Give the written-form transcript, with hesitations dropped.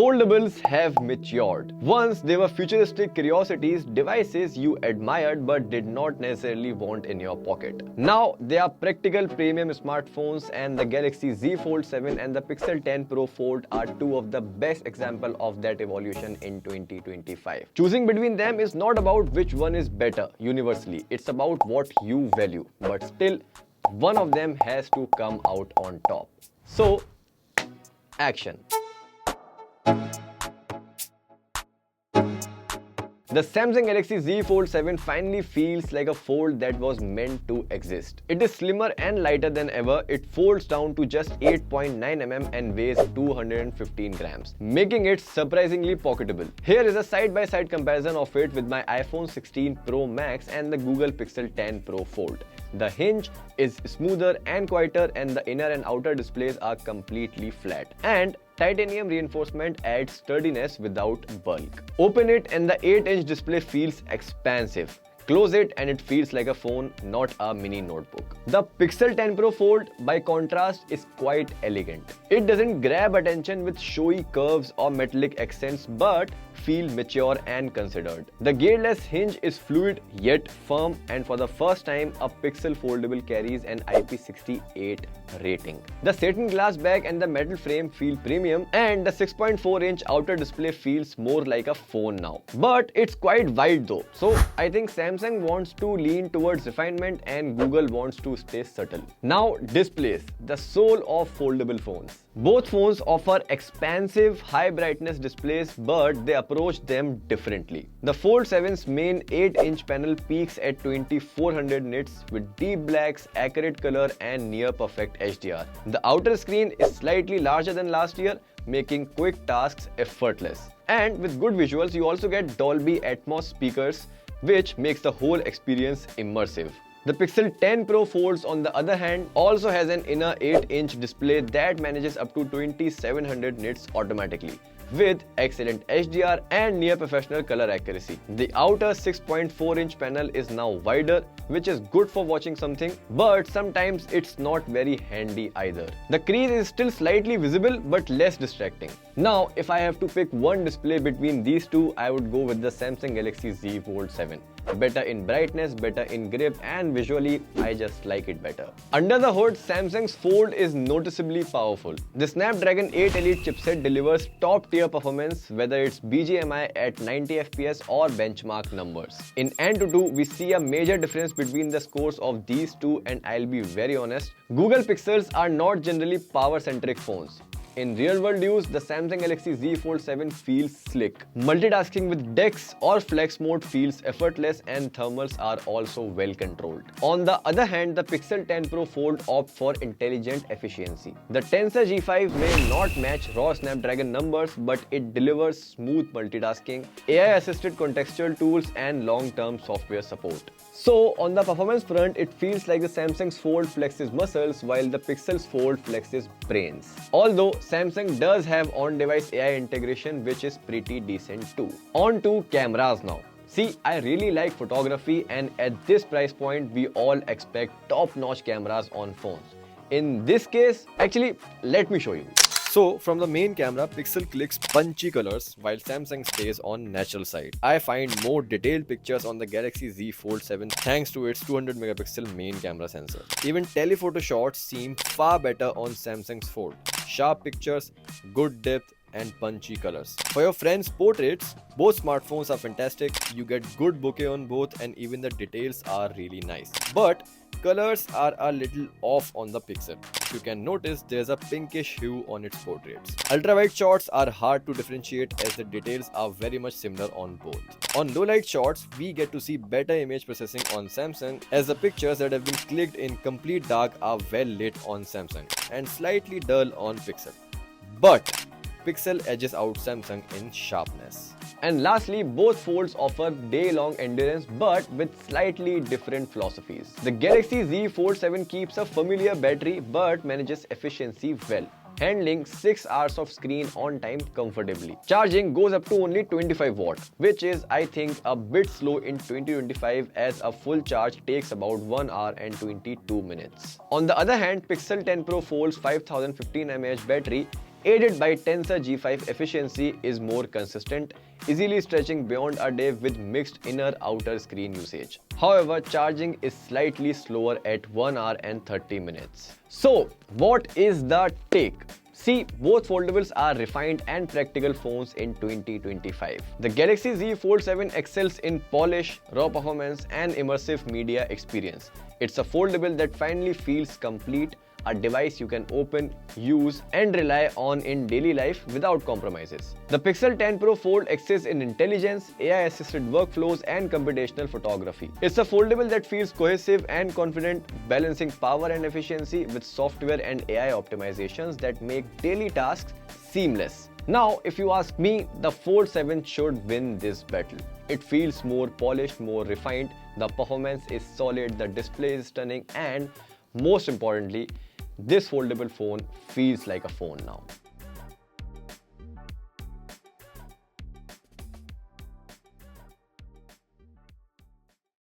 Foldables have matured. Once they were futuristic curiosities, devices you admired but did not necessarily want in your pocket. Now they are practical premium smartphones, and the Galaxy Z Fold 7 and the Pixel 10 Pro Fold are two of the best examples of that evolution in 2025. Choosing between them is not about which one is better universally, it's about what you value. But still, one of them has to come out on top. So, action. The Samsung Galaxy Z Fold 7 finally feels like a fold that was meant to exist. It is slimmer and lighter than ever. It folds down to just 8.9 mm and weighs 215 grams, making it surprisingly pocketable. Here is a side-by-side comparison of it with my iPhone 16 Pro Max and the Google Pixel 10 Pro Fold. The hinge is smoother and quieter, and the inner and outer displays are completely flat. And titanium reinforcement adds sturdiness without bulk. Open it and the 8-inch display feels expansive. Close it and it feels like a phone, not a mini notebook. The Pixel 10 Pro Fold, by contrast, is quite elegant. It doesn't grab attention with showy curves or metallic accents, but feel mature and considered. The gearless hinge is fluid yet firm, and for the first time, a Pixel foldable carries an IP68 rating. The satin glass back and the metal frame feel premium, and the 6.4-inch outer display feels more like a phone now. But it's quite wide though, so I think Samsung wants to lean towards refinement and Google wants to stay subtle. Now, displays, the soul of foldable phones. Both phones offer expansive, high brightness displays, but they approach them differently. The Fold 7's main 8-inch panel peaks at 2400 nits with deep blacks, accurate color, and near perfect HDR. The outer screen is slightly larger than last year, making quick tasks effortless. And with good visuals, you also get Dolby Atmos speakers, which makes the whole experience immersive. The Pixel 10 Pro Folds, on the other hand, also has an inner 8-inch display that manages up to 2700 nits automatically, with excellent HDR and near professional color accuracy. The outer 6.4-inch panel is now wider, which is good for watching something, but sometimes it's not very handy either. The crease is still slightly visible but less distracting. Now, if I have to pick one display between these two, I would go with the Samsung Galaxy Z Fold 7. Better in brightness, better in grip, and visually, I just like it better. Under the hood, Samsung's Fold is noticeably powerful. The Snapdragon 8 Elite chipset delivers top-tier performance, whether it's BGMI at 90 FPS or benchmark numbers. In Antutu, we see a major difference between the scores of these two, and I'll be very honest, Google Pixels are not generally power-centric phones. In real-world use, the Samsung Galaxy Z Fold 7 feels slick. Multitasking with DeX or flex mode feels effortless, and thermals are also well controlled. On the other hand, the Pixel 10 Pro Fold opts for intelligent efficiency. The Tensor G5 may not match raw Snapdragon numbers, but it delivers smooth multitasking, AI-assisted contextual tools, and long-term software support. So, on the performance front, it feels like the Samsung's Fold flexes muscles while the Pixel's Fold flexes brains. Although Samsung does have on-device AI integration, which is pretty decent too. On to cameras now. See, I really like photography, and at this price point, we all expect top-notch cameras on phones. In this case, actually, let me show you. So, from the main camera, Pixel clicks punchy colors while Samsung stays on natural side. I find more detailed pictures on the Galaxy Z Fold 7 thanks to its 200 megapixel main camera sensor. Even telephoto shots seem far better on Samsung's Fold. Sharp pictures, good depth, and punchy colors. For your friends' portraits, both smartphones are fantastic. You get good bokeh on both, and even the details are really nice. But colors are a little off on the Pixel. You can notice there's a pinkish hue on its portraits. Ultrawide shots are hard to differentiate as the details are very much similar on both. On low light shots, we get to see better image processing on Samsung, as the pictures that have been clicked in complete dark are well lit on Samsung and slightly dull on Pixel. But Pixel edges out Samsung in sharpness. And lastly, both folds offer day-long endurance but with slightly different philosophies. The Galaxy Z Fold 7 keeps a familiar battery but manages efficiency well, handling 6 hours of screen on time comfortably. Charging goes up to only 25 watts, which is, I think, a bit slow in 2025, as a full charge takes about 1 hour and 22 minutes. On the other hand, Pixel 10 Pro Fold's 5015 mAh battery aided by Tensor G5 efficiency is more consistent, easily stretching beyond a day with mixed inner-outer screen usage. However, charging is slightly slower at 1 hour and 30 minutes. So, what is the take? See, both foldables are refined and practical phones in 2025. The Galaxy Z Fold 7 excels in polish, raw performance, and immersive media experience. It's a foldable that finally feels complete, a device you can open, use, and rely on in daily life without compromises. The Pixel 10 Pro Fold excels in intelligence, AI-assisted workflows, and computational photography. It's a foldable that feels cohesive and confident, balancing power and efficiency with software and AI optimizations that make daily tasks seamless. Now, if you ask me, the Fold 7 should win this battle. It feels more polished, more refined, the performance is solid, the display is stunning, and most importantly, this foldable phone feels like a phone now.